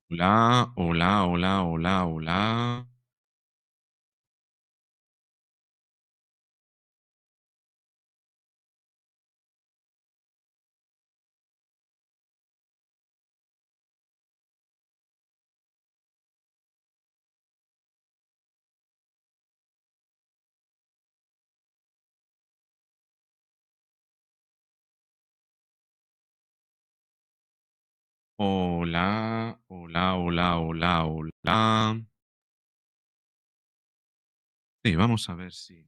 Hola, hola, hola, hola, hola. Hola, hola, hola, hola, hola. Sí, vamos a ver si.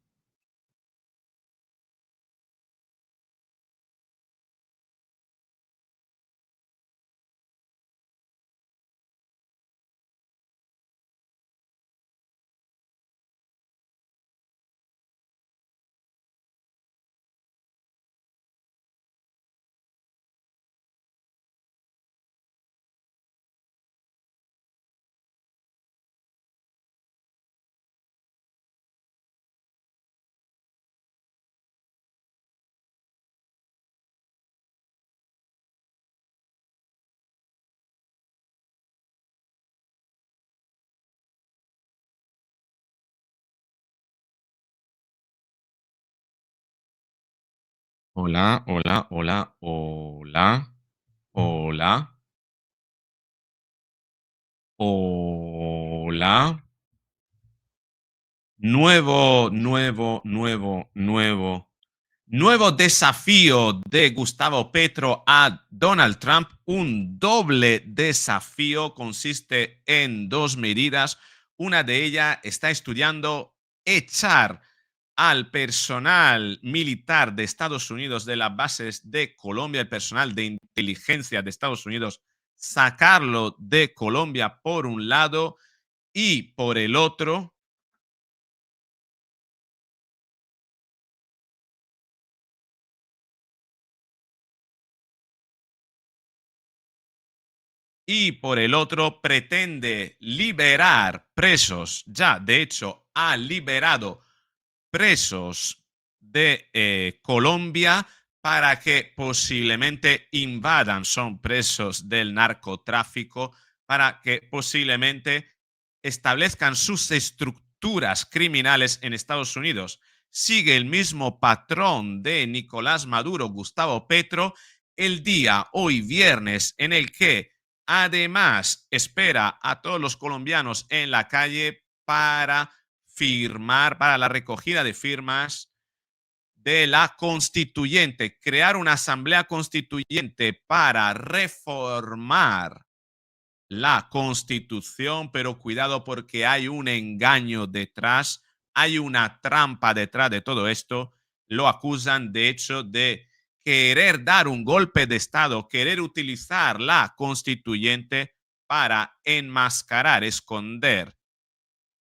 Hola, hola, hola, hola, hola, hola. Nuevo, nuevo, nuevo, nuevo. Nuevo desafío de Gustavo Petro a Donald Trump. Un doble desafío consiste en dos medidas. Una de ellas está estudiando echar al personal militar de Estados Unidos de las bases de Colombia, el personal de inteligencia de Estados Unidos, sacarlo de Colombia por un lado y por el otro. Y por el otro pretende liberar presos, ya de hecho ha liberado presos de Colombia para que posiblemente invadan, son presos del narcotráfico, para que posiblemente establezcan sus estructuras criminales en Estados Unidos. Sigue el mismo patrón de Nicolás Maduro, Gustavo Petro, el día hoy viernes en el que además espera a todos los colombianos en la calle para firmar, para la recogida de firmas de la constituyente, crear una asamblea constituyente para reformar la constitución, pero cuidado porque hay un engaño detrás, hay una trampa detrás de todo esto. Lo acusan, de hecho, de querer dar un golpe de Estado, querer utilizar la constituyente para enmascarar, esconder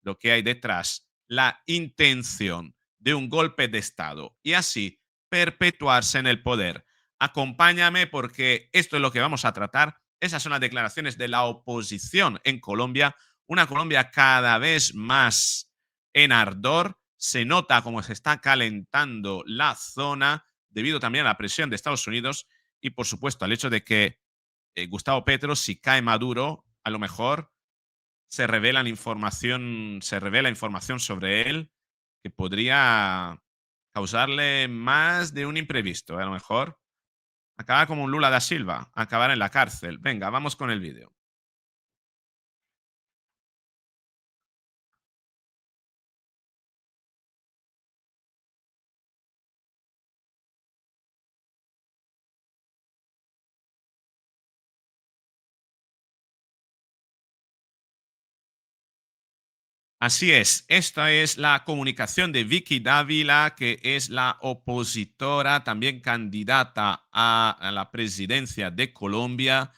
lo que hay detrás, la intención de un golpe de Estado y así perpetuarse en el poder. Acompáñame porque esto es lo que vamos a tratar. Esas son las declaraciones de la oposición en Colombia, una Colombia cada vez más en ardor. Se nota cómo se está calentando la zona debido también a la presión de Estados Unidos y, por supuesto, al hecho de que Gustavo Petro, si cae Maduro, a lo mejor se revela información sobre él que podría causarle más de un imprevisto. A lo mejor acabar como un Lula da Silva, acabar en la cárcel. Venga, vamos con el vídeo. Así es, esta es la comunicación de Vicky Dávila, que es la opositora, también candidata a la presidencia de Colombia,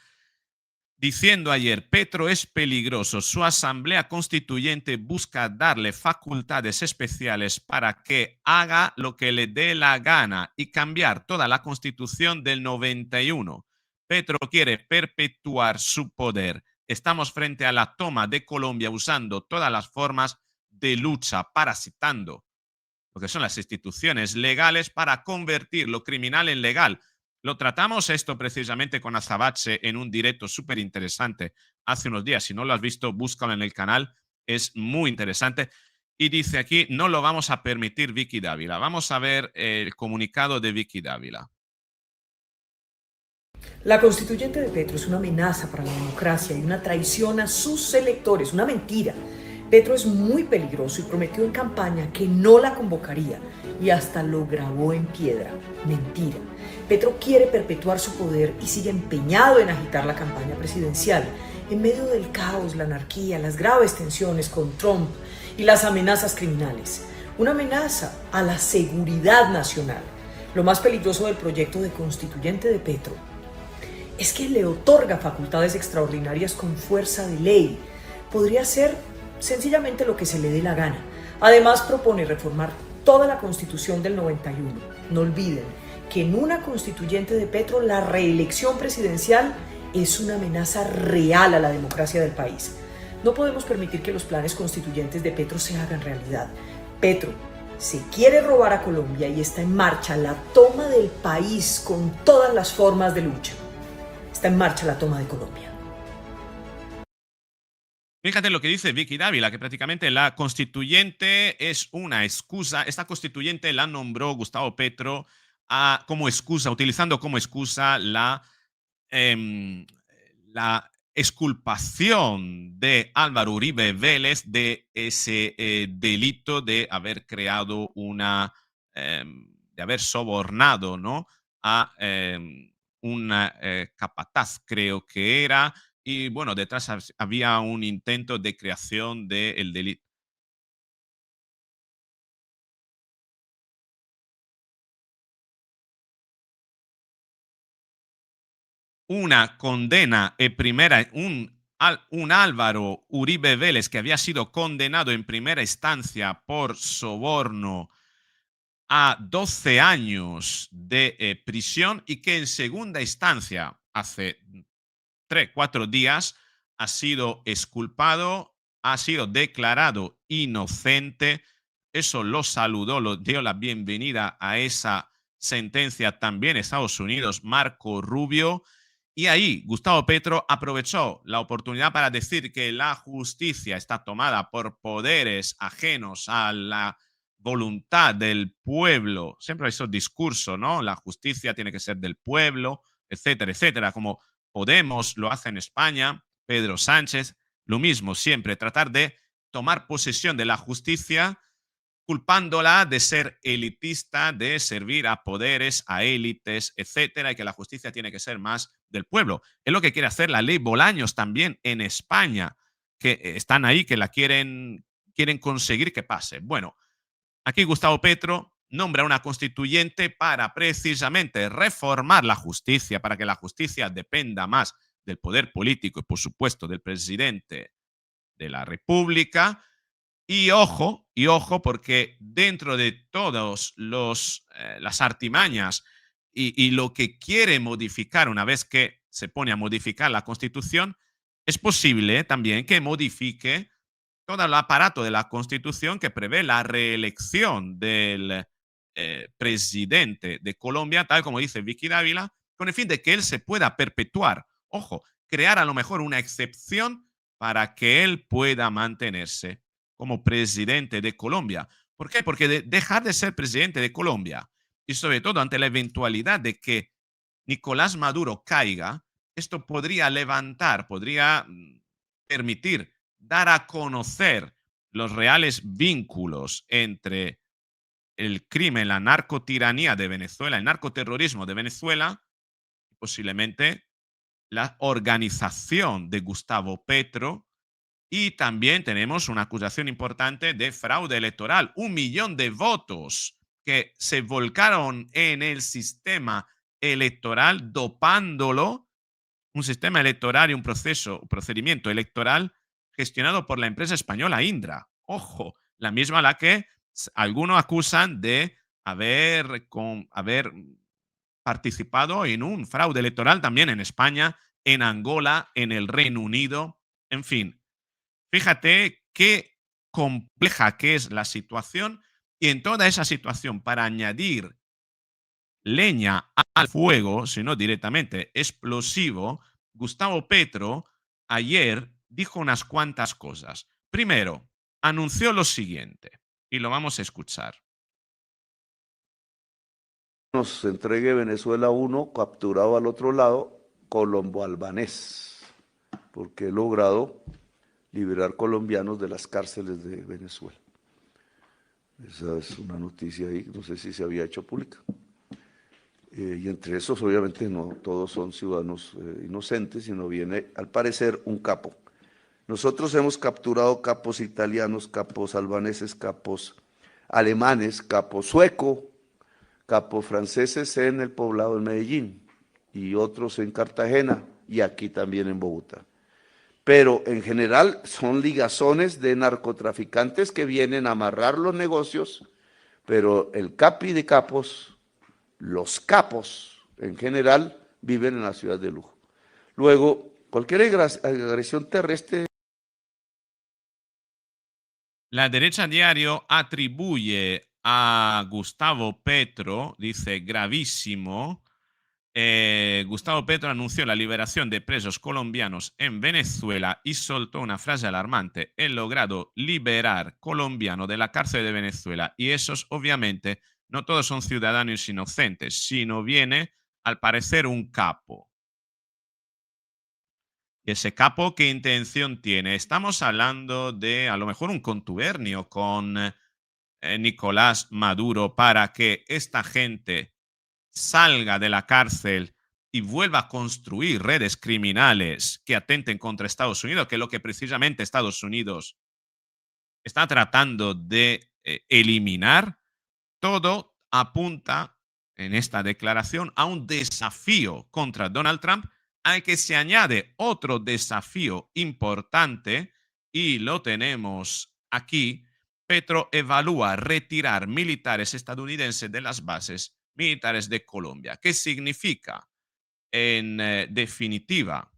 diciendo ayer, Petro es peligroso, su asamblea constituyente busca darle facultades especiales para que haga lo que le dé la gana y cambiar toda la constitución del 91. Petro quiere perpetuar su poder. Estamos frente a la toma de Colombia usando todas las formas de lucha, parasitando lo que son las instituciones legales para convertir lo criminal en legal. Lo tratamos esto precisamente con Azabache en un directo súper interesante hace unos días. Si no lo has visto, búscalo en el canal. Es muy interesante. Y dice aquí, no lo vamos a permitir Vicky Dávila. Vamos a ver el comunicado de Vicky Dávila. La constituyente de Petro es una amenaza para la democracia y una traición a sus electores, una mentira. Petro es muy peligroso y prometió en campaña que no la convocaría y hasta lo grabó en piedra. Mentira. Petro quiere perpetuar su poder y sigue empeñado en agitar la campaña presidencial en medio del caos, la anarquía, las graves tensiones con Trump y las amenazas criminales. Una amenaza a la seguridad nacional. Lo más peligroso del proyecto de constituyente de Petro es que le otorga facultades extraordinarias con fuerza de ley. Podría ser sencillamente lo que se le dé la gana. Además propone reformar toda la Constitución del 91. No olviden que en una constituyente de Petro la reelección presidencial es una amenaza real a la democracia del país. No podemos permitir que los planes constituyentes de Petro se hagan realidad. Petro se quiere robar a Colombia y está en marcha la toma del país con todas las formas de lucha. Está en marcha la toma de Colombia. Fíjate lo que dice Vicky Dávila, que prácticamente la constituyente es una excusa. Esta constituyente la nombró Gustavo Petro como excusa, utilizando como excusa em, la exculpación de Álvaro Uribe Vélez de ese delito de haber creado de haber sobornado, ¿no? A una capataz, creo que era, y bueno, detrás había un intento de creación del delito. Una condena en primera, un Álvaro Uribe Vélez que había sido condenado en primera instancia por soborno a 12 años de prisión y que en segunda instancia, hace 3, 4 días, ha sido exculpado, ha sido declarado inocente. Eso lo saludó, lo dio la bienvenida a esa sentencia también Estados Unidos, Marco Rubio. Y ahí Gustavo Petro aprovechó la oportunidad para decir que la justicia está tomada por poderes ajenos a la voluntad del pueblo. Siempre hay esos discursos, ¿no? La justicia tiene que ser del pueblo, etcétera, etcétera. Como Podemos lo hace en España, Pedro Sánchez, lo mismo siempre, tratar de tomar posesión de la justicia culpándola de ser elitista, de servir a poderes, a élites, etcétera, y que la justicia tiene que ser más del pueblo. Es lo que quiere hacer la ley Bolaños también en España, que están ahí, que la quieren conseguir que pase. Bueno, aquí Gustavo Petro nombra una constituyente para precisamente reformar la justicia, para que la justicia dependa más del poder político y, por supuesto, del presidente de la República. Y ojo, porque dentro de todas las artimañas y lo que quiere modificar una vez que se pone a modificar la Constitución, es posible también que modifique todo el aparato de la Constitución que prevé la reelección del presidente de Colombia, tal como dice Vicky Dávila, con el fin de que él se pueda perpetuar. Ojo, crear a lo mejor una excepción para que él pueda mantenerse como presidente de Colombia. ¿Por qué? Porque dejar de ser presidente de Colombia y sobre todo ante la eventualidad de que Nicolás Maduro caiga, esto podría levantar, podría permitir dar a conocer los reales vínculos entre el crimen, la narcotiranía de Venezuela, el narcoterrorismo de Venezuela, y posiblemente la organización de Gustavo Petro. Y también tenemos una acusación importante de fraude electoral. 1 millón de votos que se volcaron en el sistema electoral, dopándolo, un sistema electoral y un procedimiento electoral gestionado por la empresa española Indra. Ojo, la misma a la que algunos acusan de haber participado en un fraude electoral también en España, en Angola, en el Reino Unido, en fin. Fíjate qué compleja que es la situación Y en toda esa situación, para añadir leña al fuego, sino directamente explosivo, Gustavo Petro ayer dijo unas cuantas cosas. Primero, anunció lo siguiente, y lo vamos a escuchar. Nos entregue Venezuela uno, capturado al otro lado, colombo-albanés, porque he logrado liberar colombianos de las cárceles de Venezuela. Esa es una noticia ahí, no sé si se había hecho pública. Y entre esos, obviamente, no todos son ciudadanos inocentes, sino viene, al parecer, un capo. Nosotros hemos capturado capos italianos, capos albaneses, capos alemanes, capo sueco, capos franceses en el poblado de Medellín y otros en Cartagena y aquí también en Bogotá. Pero en general son ligazones de narcotraficantes que vienen a amarrar los negocios, pero el capi de capos, los capos en general, viven en la ciudad de lujo. Luego, cualquier agresión terrestre. La derecha diario atribuye a Gustavo Petro, dice gravísimo. Gustavo Petro anunció la liberación de presos colombianos en Venezuela y soltó una frase alarmante: he logrado liberar colombiano de la cárcel de Venezuela. Y esos, obviamente, no todos son ciudadanos inocentes, sino viene, al parecer, un capo. ¿Y ese capo qué intención tiene? Estamos hablando de, a lo mejor, un contubernio con Nicolás Maduro para que esta gente salga de la cárcel y vuelva a construir redes criminales que atenten contra Estados Unidos, que es lo que precisamente Estados Unidos está tratando de eliminar. Todo apunta en esta declaración a un desafío contra Donald Trump, al que se añade otro desafío importante, y lo tenemos aquí. Petro evalúa retirar militares estadounidenses de las bases militares de Colombia. ¿Qué significa? En definitiva,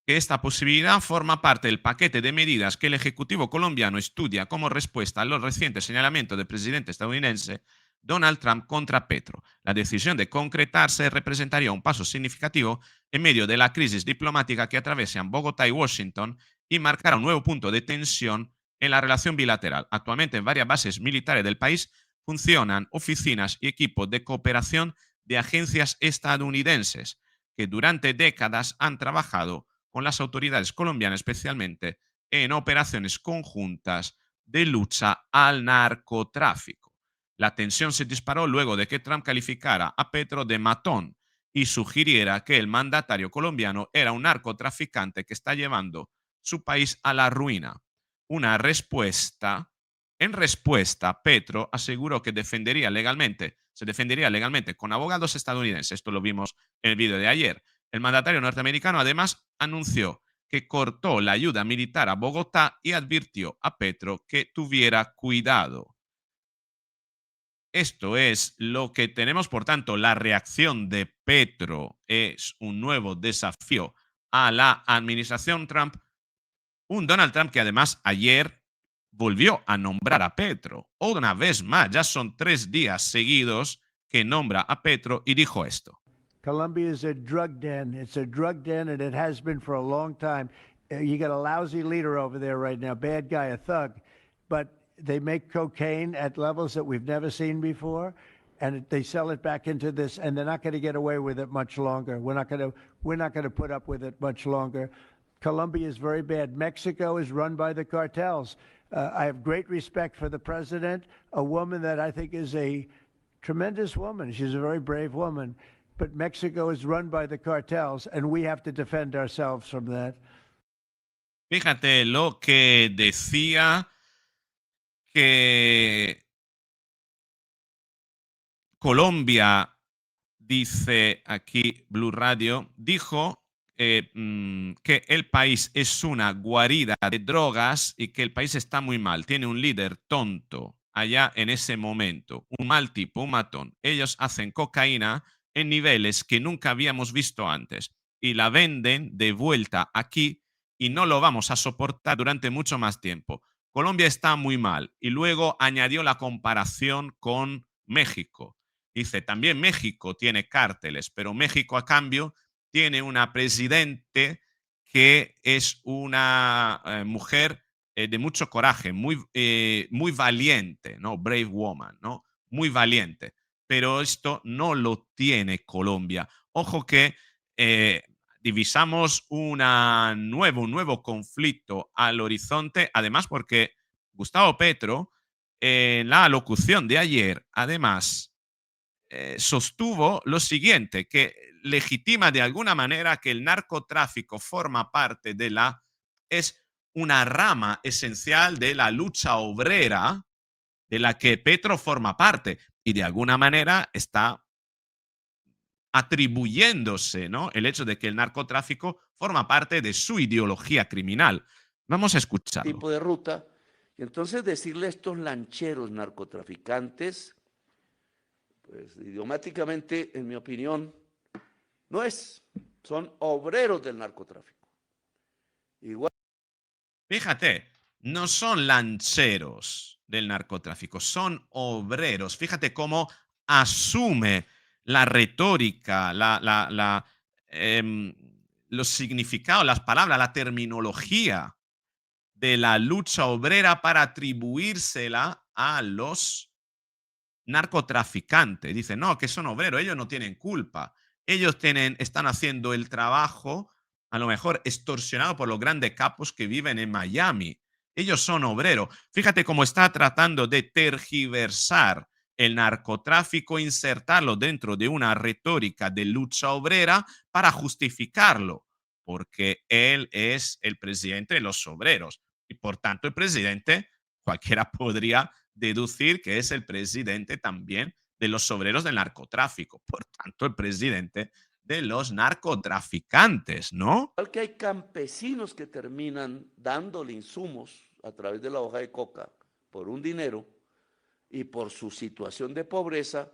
que esta posibilidad forma parte del paquete de medidas que el Ejecutivo colombiano estudia como respuesta a los recientes señalamientos del presidente estadounidense Donald Trump contra Petro. La decisión de concretarse representaría un paso significativo en medio de la crisis diplomática que atraviesan Bogotá y Washington y marcará un nuevo punto de tensión en la relación bilateral. Actualmente, en varias bases militares del país funcionan oficinas y equipos de cooperación de agencias estadounidenses que durante décadas han trabajado con las autoridades colombianas, especialmente en operaciones conjuntas de lucha al narcotráfico. La tensión se disparó luego de que Trump calificara a Petro de matón y sugiriera que el mandatario colombiano era un narcotraficante que está llevando su país a la ruina. Una respuesta. En respuesta, Petro aseguró que se defendería legalmente con abogados estadounidenses. Esto lo vimos en el vídeo de ayer. El mandatario norteamericano además anunció que cortó la ayuda militar a Bogotá y advirtió a Petro que tuviera cuidado. Esto es lo que tenemos. Por tanto, la reacción de Petro es un nuevo desafío a la administración Trump, un Donald Trump que además ayer volvió a nombrar a Petro. Una vez más, ya son 3 días seguidos que nombra a Petro y dijo esto. Colombia is a drug den. It's a drug den, and it has been for a long time. You got a lousy leader over there right now, bad guy, a thug. But they make cocaine at levels that we've never seen before, and they sell it back into this, and they're not going to get away with it much longer. We're not going to put up with it much longer. Colombia is very bad. Mexico is run by the cartels. I have great respect for the president, a woman that I think is a tremendous woman. She's a very brave woman. But Mexico is run by the cartels, and we have to defend ourselves from that. Fíjate lo que decía, que Colombia, dice aquí Blue Radio, dijo que el país es una guarida de drogas y que el país está muy mal, tiene un líder tonto. allá en ese momento, un mal tipo, un matón. Ellos hacen cocaína en niveles que nunca habíamos visto antes y la venden de vuelta aquí y no lo vamos a soportar durante mucho más tiempo. Colombia está muy mal y luego añadió la comparación con México. Dice, también México tiene cárteles, pero México a cambio tiene una presidente que es una mujer de mucho coraje, muy valiente, ¿no? Brave woman, ¿no? Muy valiente. Pero esto no lo tiene Colombia. Ojo que eh, divisamos un nuevo conflicto al horizonte, además porque Gustavo Petro, en la alocución de ayer, además, sostuvo lo siguiente, que legitima de alguna manera que el narcotráfico forma parte es una rama esencial de la lucha obrera de la que Petro forma parte y de alguna manera está atribuyéndose, ¿no?, el hecho de que el narcotráfico forma parte de su ideología criminal. Vamos a escucharlo. Tipo de ruta. Y entonces decirle a estos lancheros narcotraficantes, pues idiomáticamente, en mi opinión, no es, son obreros del narcotráfico. Igual. Fíjate, no son lancheros del narcotráfico, son obreros. Fíjate cómo asume la retórica, los significados, las palabras, la terminología de la lucha obrera para atribuírsela a los narcotraficantes. Dice, no, que son obreros, ellos no tienen culpa. Están haciendo el trabajo, a lo mejor extorsionado por los grandes capos que viven en Miami. Ellos son obreros. Fíjate cómo está tratando de tergiversar el narcotráfico, insertarlo dentro de una retórica de lucha obrera para justificarlo, porque él es el presidente de los obreros y por tanto el presidente, cualquiera podría deducir que es el presidente también de los obreros del narcotráfico, por tanto, el presidente de los narcotraficantes, ¿no? Igual que hay campesinos que terminan dándole insumos a través de la hoja de coca por un dinero y por su situación de pobreza,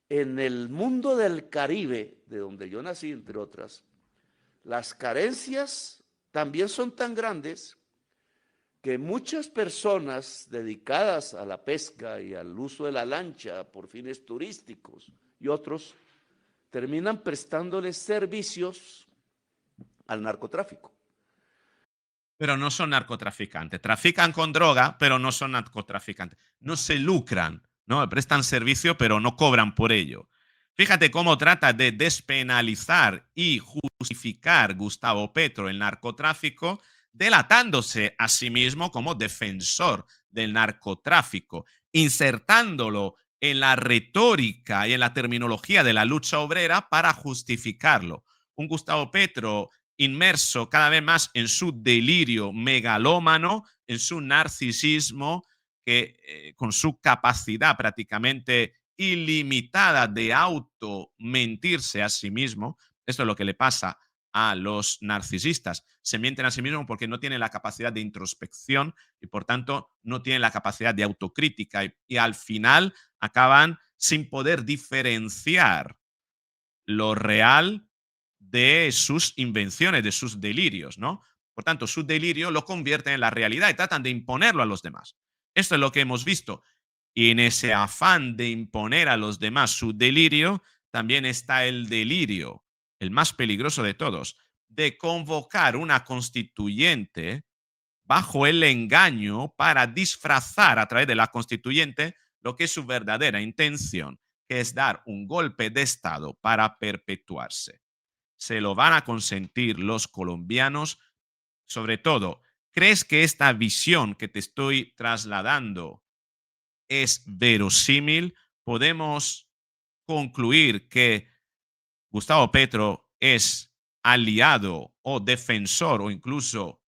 en el mundo del Caribe, de donde yo nací, entre otras, las carencias también son tan grandes que muchas personas dedicadas a la pesca y al uso de la lancha por fines turísticos y otros terminan prestándoles servicios al narcotráfico. Pero no son narcotraficantes. Trafican con droga, pero no son narcotraficantes. No se lucran, ¿no? Prestan servicio, pero no cobran por ello. Fíjate cómo trata de despenalizar y justificar Gustavo Petro el narcotráfico, delatándose a sí mismo como defensor del narcotráfico, insertándolo en la retórica y en la terminología de la lucha obrera para justificarlo. Un Gustavo Petro inmerso cada vez más en su delirio megalómano, en su narcisismo, que con su capacidad prácticamente ilimitada de auto mentirse a sí mismo, esto es lo que le pasa a los narcisistas. Se mienten a sí mismos porque no tienen la capacidad de introspección y por tanto no tienen la capacidad de autocrítica y al final acaban sin poder diferenciar lo real de sus invenciones, de sus delirios, ¿no? Por tanto, su delirio lo convierten en la realidad y tratan de imponerlo a los demás. Esto es lo que hemos visto. Y en ese afán de imponer a los demás su delirio, también está el delirio, el más peligroso de todos, de convocar una constituyente bajo el engaño para disfrazar a través de la constituyente lo que es su verdadera intención, que es dar un golpe de Estado para perpetuarse. Se lo van a consentir los colombianos. Sobre todo, ¿crees que esta visión que te estoy trasladando es verosímil? Podemos concluir que Gustavo Petro es aliado o defensor o incluso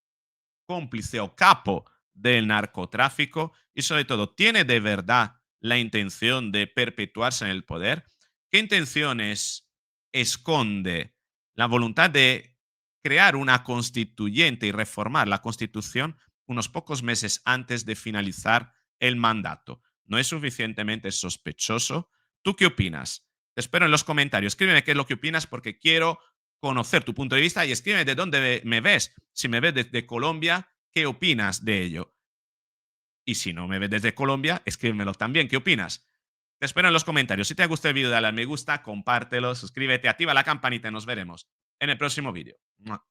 cómplice o capo del narcotráfico y sobre todo, ¿tiene de verdad la intención de perpetuarse en el poder? ¿Qué intenciones esconde la voluntad de crear una constituyente y reformar la constitución unos pocos meses antes de finalizar el mandato? ¿No es suficientemente sospechoso? ¿Tú qué opinas? Te espero en los comentarios. Escríbeme qué es lo que opinas porque quiero conocer tu punto de vista y escríbeme de dónde me ves. Si me ves desde Colombia, ¿qué opinas de ello? Y si no me ves desde Colombia, escríbemelo también. ¿Qué opinas? Te espero en los comentarios. Si te ha gustado el vídeo, dale al me gusta, compártelo, suscríbete, activa la campanita y nos veremos en el próximo vídeo. ¡Mua!